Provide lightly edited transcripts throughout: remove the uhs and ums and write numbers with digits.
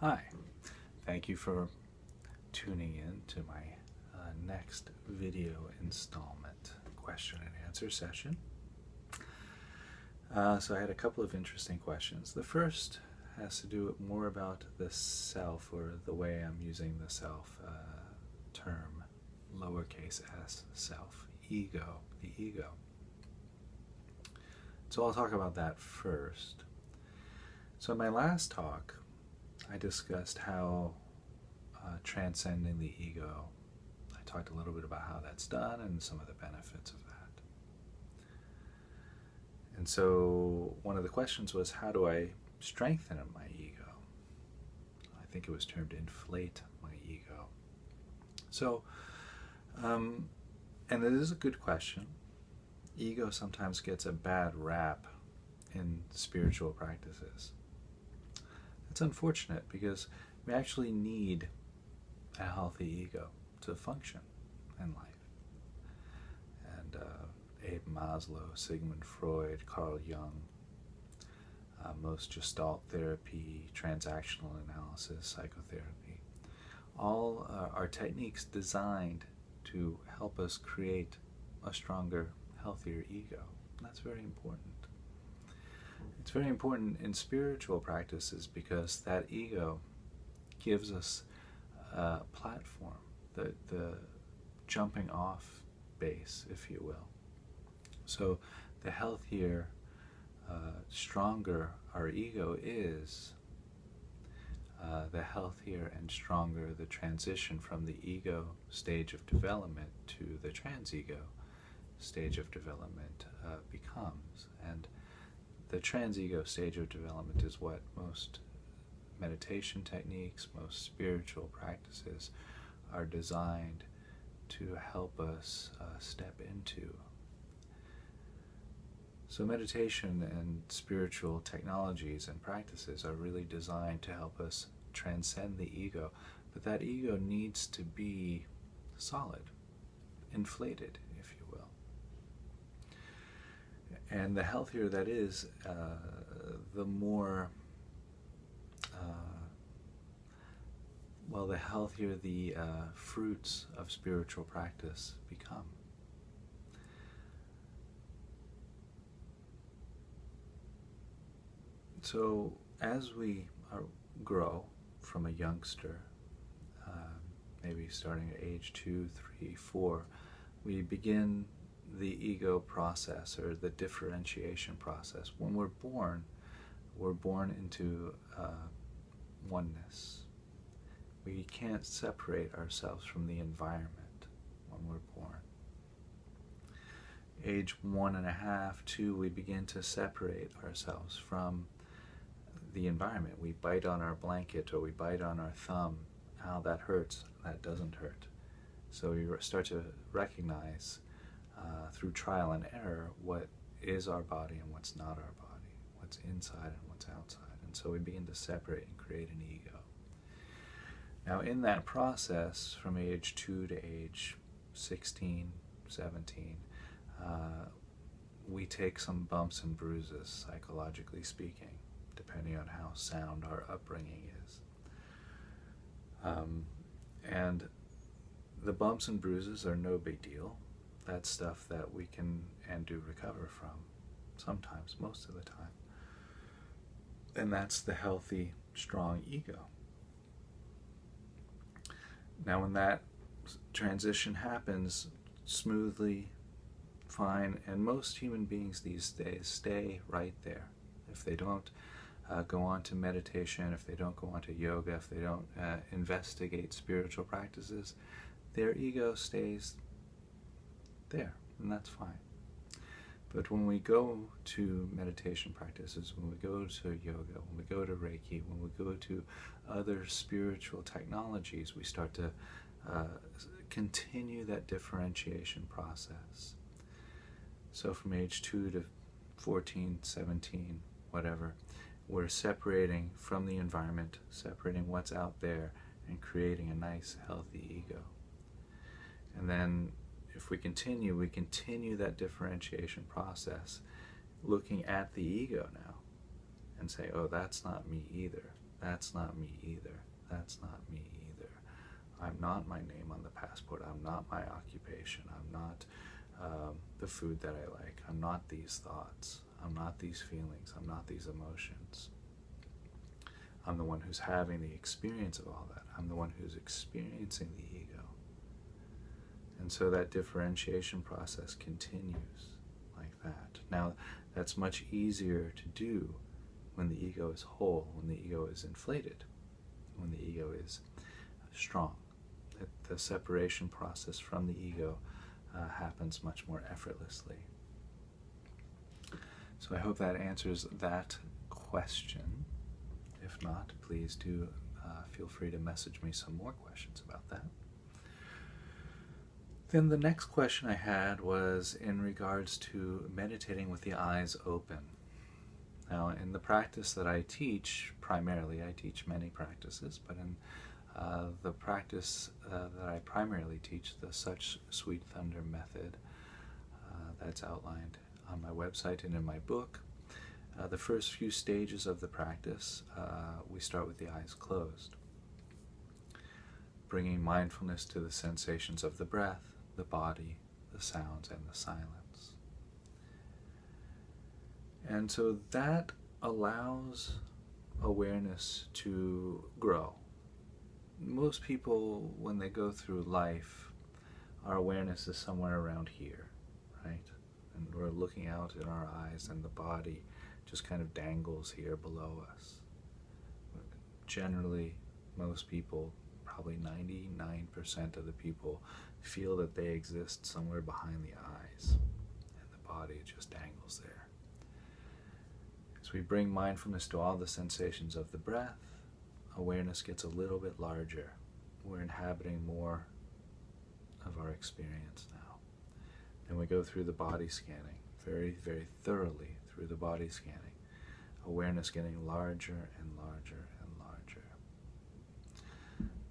Hi, thank you for tuning in to my next video installment question and answer session. So I had a couple of interesting questions. The first has to do more about the self, or the way I'm using the self term, lowercase s, self, ego, the ego. So I'll talk about that first. So in my last talk, I discussed how transcending the ego, I talked a little bit about how that's done and some of the benefits of that. And so one of the questions was, how do I strengthen my ego? I think it was termed inflate my ego. So, and it is a good question. Ego sometimes gets a bad rap in spiritual practices. It's unfortunate because we actually need a healthy ego to function in life. And Abe Maslow, Sigmund Freud, Carl Jung, most Gestalt therapy, transactional analysis, psychotherapy, all are techniques designed to help us create a stronger, healthier ego. And that's very important. It's very important in spiritual practices because that ego gives us a platform, the jumping off base, if you will. So the healthier, stronger our ego is, the healthier and stronger the transition from the ego stage of development to the trans-ego stage of development becomes. And the trans-ego stage of development is what most meditation techniques, most spiritual practices are designed to help us step into. So meditation and spiritual technologies and practices are really designed to help us transcend the ego, but that ego needs to be solid, inflated, if you will. And the healthier that is, the more, the healthier the fruits of spiritual practice become. So as we grow from a youngster, maybe starting at age 2, 3, 4, we begin the ego process, or the differentiation process. When we're born into oneness. We can't separate ourselves from the environment when we're born. Age 1.5, 2, we begin to separate ourselves from the environment. We bite on our blanket, or we bite on our thumb. How that hurts, that doesn't hurt. So we start to recognize through trial and error what is our body and what's not our body, what's inside and what's outside. And so we begin to separate and create an ego. Now in that process, from age 2 to age 16, 17, we take some bumps and bruises, psychologically speaking, depending on how sound our upbringing is. And the bumps and bruises are no big deal. That's stuff that we can and do recover from, sometimes, most of the time. And that's the healthy, strong ego. Now when that transition happens smoothly, fine, and most human beings these days stay right there. If they don't go on to meditation, if they don't go on to yoga, if they don't investigate spiritual practices, their ego stays there, and that's fine. But when we go to meditation practices, when we go to yoga, when we go to Reiki, when we go to other spiritual technologies, we start to continue that differentiation process. So from age 2 to 14, 17, whatever, we're separating from the environment, separating what's out there, and creating a nice, healthy ego. And then if we continue that differentiation process, looking at the ego now, and say, oh, that's not me either. That's not me either. That's not me either. I'm not my name on the passport. I'm not my occupation. I'm not the food that I like. I'm not these thoughts. I'm not these feelings. I'm not these emotions. I'm the one who's having the experience of all that. I'm the one who's experiencing the ego. And so that differentiation process continues like that. Now, that's much easier to do when the ego is whole, when the ego is inflated, when the ego is strong. The separation process from the ego happens much more effortlessly. So I hope that answers that question. If not, please do feel free to message me some more questions about that. Then the next question I had was in regards to meditating with the eyes open. Now, in the practice that I teach, primarily, I teach many practices, but in the practice that I primarily teach, the Such Sweet Thunder method, that's outlined on my website and in my book. The first few stages of the practice, we start with the eyes closed, bringing mindfulness to the sensations of the breath, the body, the sounds, and the silence. And so that allows awareness to grow. Most people, when they go through life, our awareness is somewhere around here, right? And we're looking out in our eyes, and the body just kind of dangles here below us. Generally, most people, probably 99% of the people, feel that they exist somewhere behind the eyes, and the body just dangles there. As we bring mindfulness to all the sensations of the breath, awareness gets a little bit larger. We're inhabiting more of our experience now. Then we go through the body scanning, very, very thoroughly through the body scanning. Awareness getting larger and larger and larger.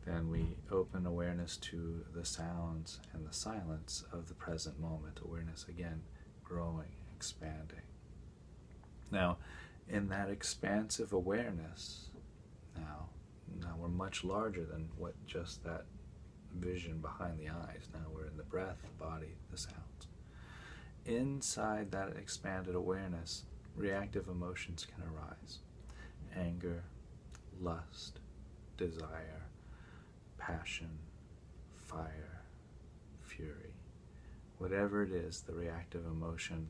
Then we open awareness to the sounds and the silence of the present moment. Awareness again growing, expanding. Now, in that expansive awareness, now we're much larger than what just that vision behind the eyes. Now we're in the breath, the body, the sounds. Inside that expanded awareness, reactive emotions can arise. Anger, lust, desire, passion, fire, fury. Whatever it is, the reactive emotion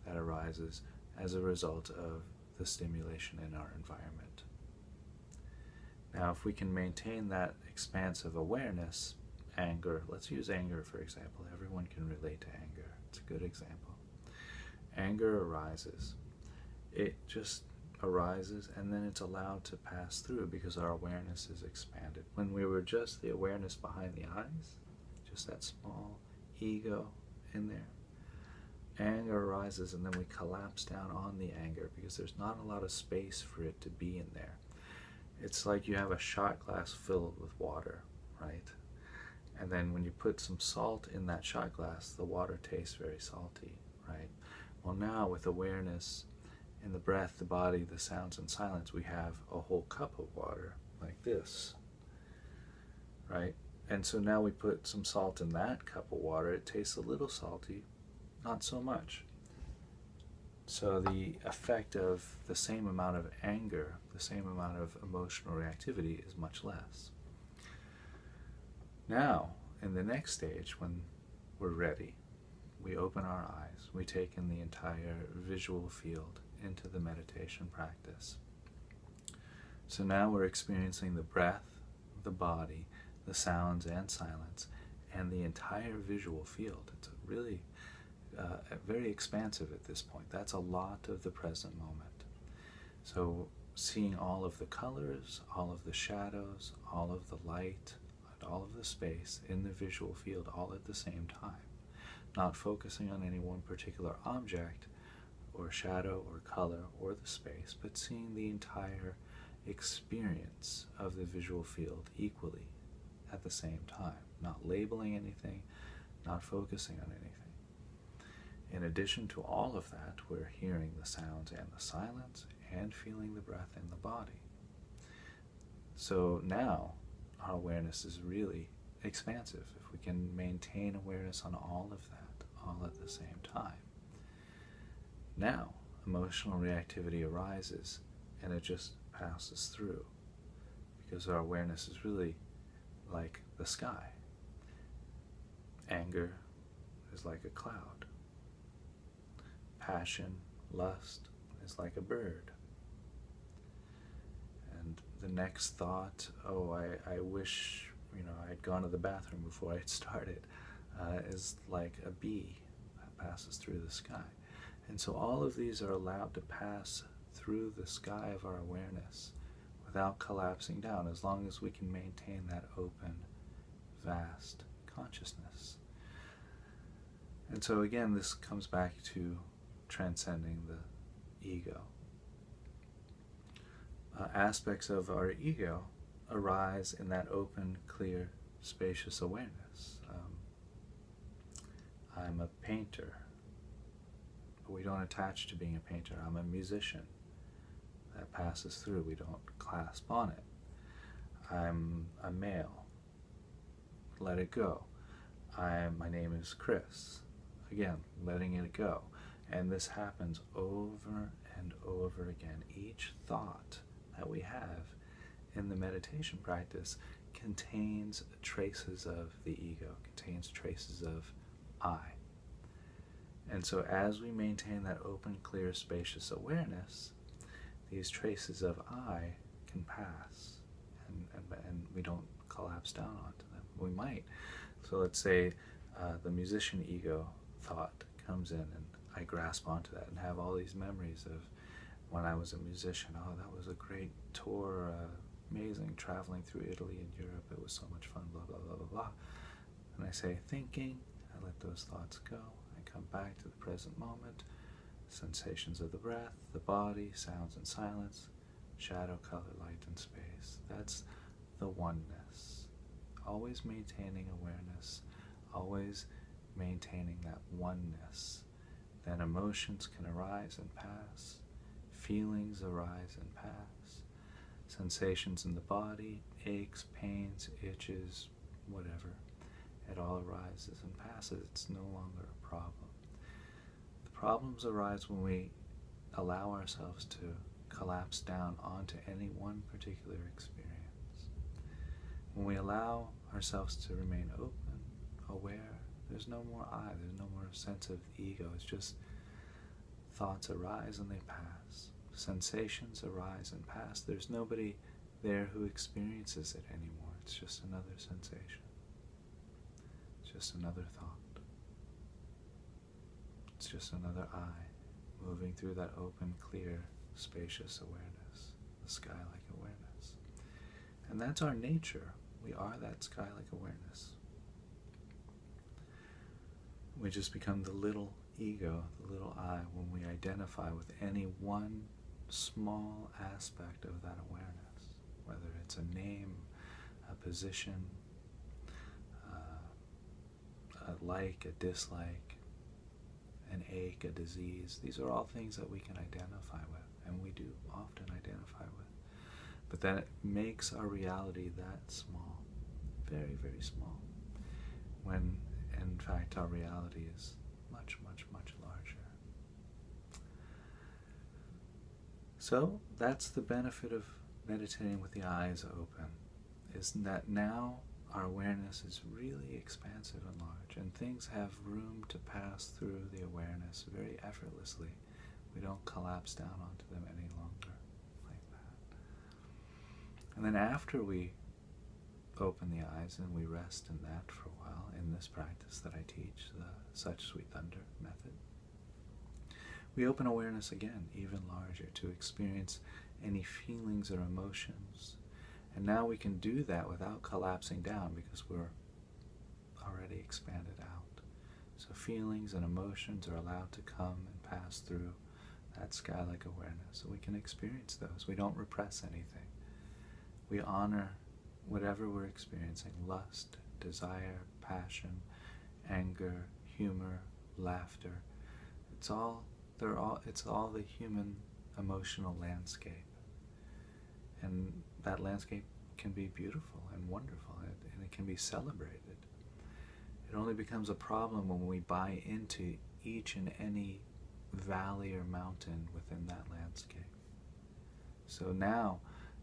that arises as a result of the stimulation in our environment. Now, if we can maintain that expansive awareness, anger, let's use anger for example. Everyone can relate to anger. It's a good example. Anger arises. It just arises and then it's allowed to pass through because our awareness is expanded. When we were just the awareness behind the eyes, just that small ego in there, anger arises and then we collapse down on the anger because there's not a lot of space for it to be in there. It's like you have a shot glass filled with water, right? And then when you put some salt in that shot glass, the water tastes very salty, right? Well, now with awareness in the breath, the body, the sounds, and silence, we have a whole cup of water like this, right? And so now we put some salt in that cup of water. It tastes a little salty, not so much. So the effect of the same amount of anger, the same amount of emotional reactivity is much less. Now, in the next stage, when we're ready, we open our eyes, we take in the entire visual field into the meditation practice. So now we're experiencing the breath, the body, the sounds and silence, and the entire visual field. It's really very expansive at this point. That's a lot of the present moment. So seeing all of the colors, all of the shadows, all of the light, and all of the space in the visual field all at the same time. Not focusing on any one particular object or shadow or color or the space, but seeing the entire experience of the visual field equally at the same time. Not labeling anything, not focusing on anything. In addition to all of that, we're hearing the sounds and the silence and feeling the breath in the body. So now our awareness is really expansive if we can maintain awareness on all of that, all at the same time. Now, emotional reactivity arises and it just passes through because our awareness is really like the sky. Anger is like a cloud. Passion, lust is like a bird. And the next thought, oh, I wish, I'd gone to the bathroom before I started, is like a bee that passes through the sky. And so all of these are allowed to pass through the sky of our awareness without collapsing down, as long as we can maintain that open, vast consciousness. And so again, this comes back to transcending the ego. Aspects of our ego arise in that open, clear, spacious awareness. I'm a painter, but we don't attach to being a painter. I'm a musician. That passes through. We don't clasp on it. I'm a male. Let it go. My name is Chris. Again, letting it go. And this happens over and over again. Each thought that we have in the meditation practice contains traces of the ego, contains traces of I. And so as we maintain that open, clear, spacious awareness, these traces of I can pass, and we don't collapse down onto them. We might. So let's say the musician ego thought comes in, and I grasp onto that and have all these memories of when I was a musician. Oh, that was a great tour, amazing traveling through Italy and Europe. It was so much fun, blah, blah, blah, blah, blah. And I say thinking, I let those thoughts go. I come back to the present moment, sensations of the breath, the body, sounds and silence, shadow, color, light, and space. That's the oneness. Always maintaining awareness, always maintaining that oneness. Then emotions can arise and pass, feelings arise and pass, sensations in the body, aches, pains, itches, whatever. It all arises and passes. It's no longer a problem. The problems arise when we allow ourselves to collapse down onto any one particular experience. When we allow ourselves to remain open, aware, there's no more I, there's no more sense of ego. It's just thoughts arise and they pass. Sensations arise and pass. There's nobody there who experiences it anymore. It's just another sensation. It's just another thought. It's just another I moving through that open, clear, spacious awareness, the sky-like awareness. And that's our nature. We are that sky-like awareness. We just become the little ego, the little I, when we identify with any one small aspect of that awareness, whether it's a name, a position, a like, a dislike, an ache, a disease. These are all things that we can identify with, and we do often identify with. But then it makes our reality that small, very, very small, when in fact our reality is much, much, much larger. So that's the benefit of meditating with the eyes open, is that now our awareness is really expansive and large, and things have room to pass through the awareness very effortlessly. We don't collapse down onto them any longer like that. And then after we open the eyes and we rest in that for a while, in this practice that I teach, the Such Sweet Thunder method, we open awareness again, even larger, to experience any feelings or emotions. And now we can do that without collapsing down because we're already expanded out. So feelings and emotions are allowed to come and pass through that sky-like awareness. So we can experience those. We don't repress anything. We honor whatever we're experiencing: lust, desire, passion, anger, humor, laughter. It's all the human emotional landscape. And that landscape can be beautiful and wonderful, and it can be celebrated. It only becomes a problem when we buy into each and any valley or mountain within that landscape. So now,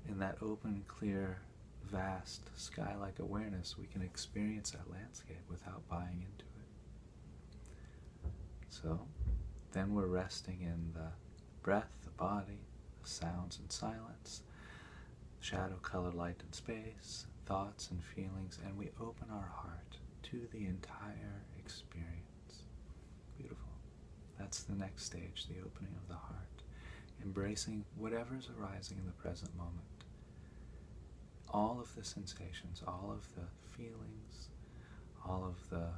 in that open, clear, vast, sky-like awareness, we can experience that landscape without buying into it. So, then we're resting in the breath, the body, the sounds and silence, shadow, color, light, and space, thoughts and feelings, and we open our heart to the entire experience. Beautiful. That's the next stage, the opening of the heart, embracing whatever's arising in the present moment. All of the sensations, all of the feelings, all of the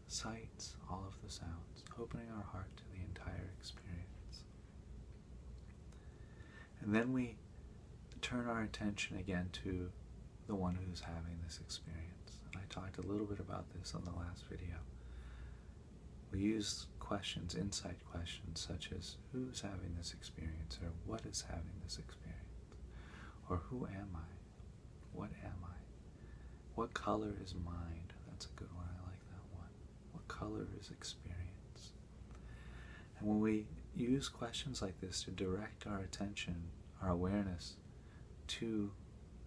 sights, all of the sounds, opening our heart to the entire experience. And then we turn our attention again to the one who's having this experience. And I talked a little bit about this on the last video. We use questions, insight questions, such as who's having this experience, or what is having this experience, or who am I? What am I? What color is mind? That's a good one. I like that one. What color is experience? And when we use questions like this to direct our attention, our awareness to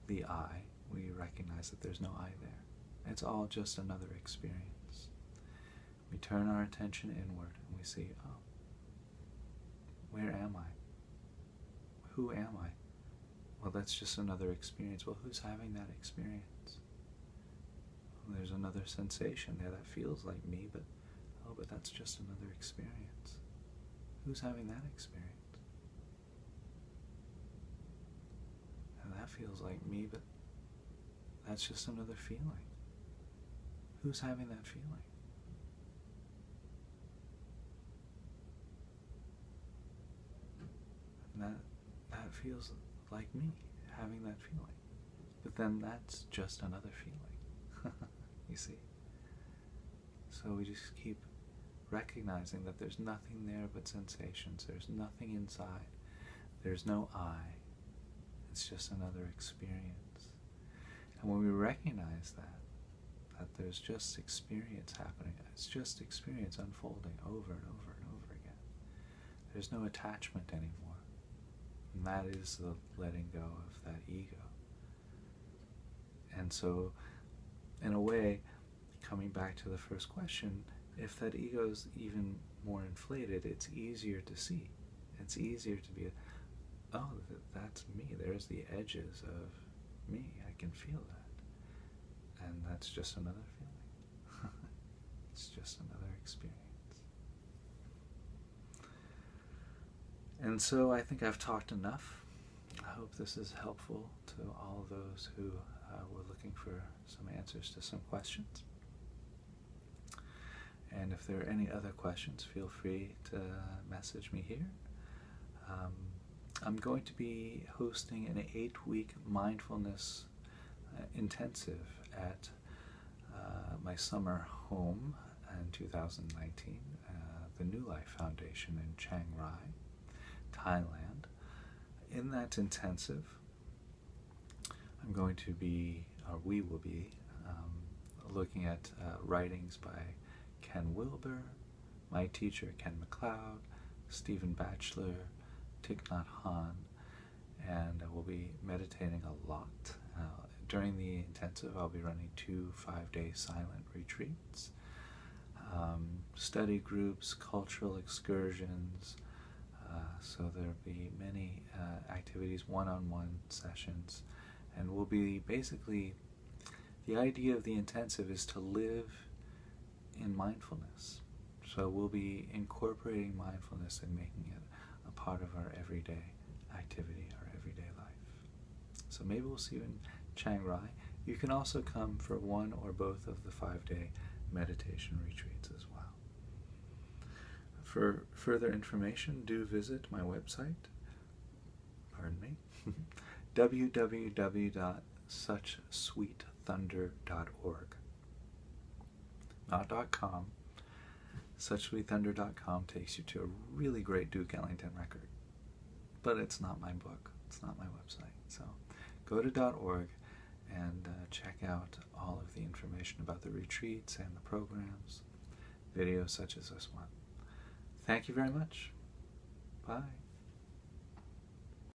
the I, we recognize that there's no I there. It's all just another experience. We turn our attention inward and we see, oh, where am I? Who am I? Well, that's just another experience. Well, who's having that experience? Well, there's another sensation there that feels like me, but that's just another experience. Who's having that experience? And that feels like me, but that's just another feeling. Who's having that feeling? And that feels like me, having that feeling. But then that's just another feeling. You see? So we just keep recognizing that there's nothing there but sensations. There's nothing inside. There's no I. It's just another experience. And when we recognize that there's just experience happening, it's just experience unfolding over and over and over again. There's no attachment anymore. And that is the letting go of that ego. And so, in a way, coming back to the first question, if that ego is even more inflated, it's easier to see. It's easier to be, oh, that's me. There's the edges of me. I can feel that. And that's just another feeling. It's just another experience. And so I think I've talked enough. I hope this is helpful to all of those who were looking for some answers to some questions. And if there are any other questions, feel free to message me here. I'm going to be hosting an 8-week mindfulness intensive at my summer home in 2019, the New Life Foundation in Chiang Rai, Thailand. In that intensive, I'm going to be, or we will be, looking at writings by Ken Wilber, my teacher Ken MacLeod, Stephen Batchelor, Thich Nhat Hanh, and we'll be meditating a lot. During the intensive, I'll be running 2 5-day silent retreats, study groups, cultural excursions, so there'll be many activities, one-on-one sessions, and we'll be basically, the idea of the intensive is to live in mindfulness. So we'll be incorporating mindfulness and making it a part of our everyday activity, our everyday life. So maybe we'll see you in Chiang Rai. You can also come for one or both of the 5-day meditation retreats as well. For further information, do visit my website, www.suchsweetthunder.org. Not .com. SuchSweetThunder.com takes you to a really great Duke Ellington record. But it's not my book. It's not my website. So go to .org and check out all of the information about the retreats and the programs, videos such as this one. Thank you very much. Bye.